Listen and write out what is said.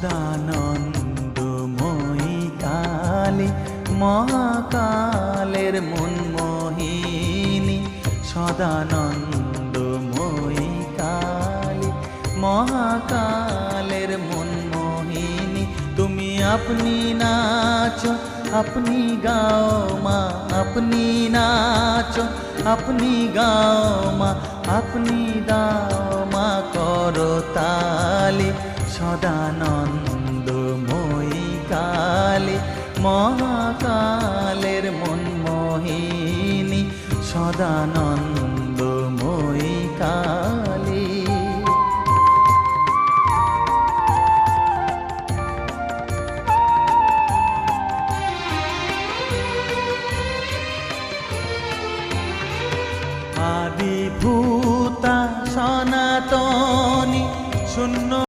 সদানন্দময়ী কালী মহাকালের মনমোহিনী, সদানন্দময়ী কালী মহাকালের মনমোহিনী। তুমি আপনি নাচো আপনি গাও মা, আপনি নাচো আপনি গাও মা, আপনি দাও মা করতালি। সদানন্দময়ী কালী মহাকালের মনমোহিনী, সদানন্দ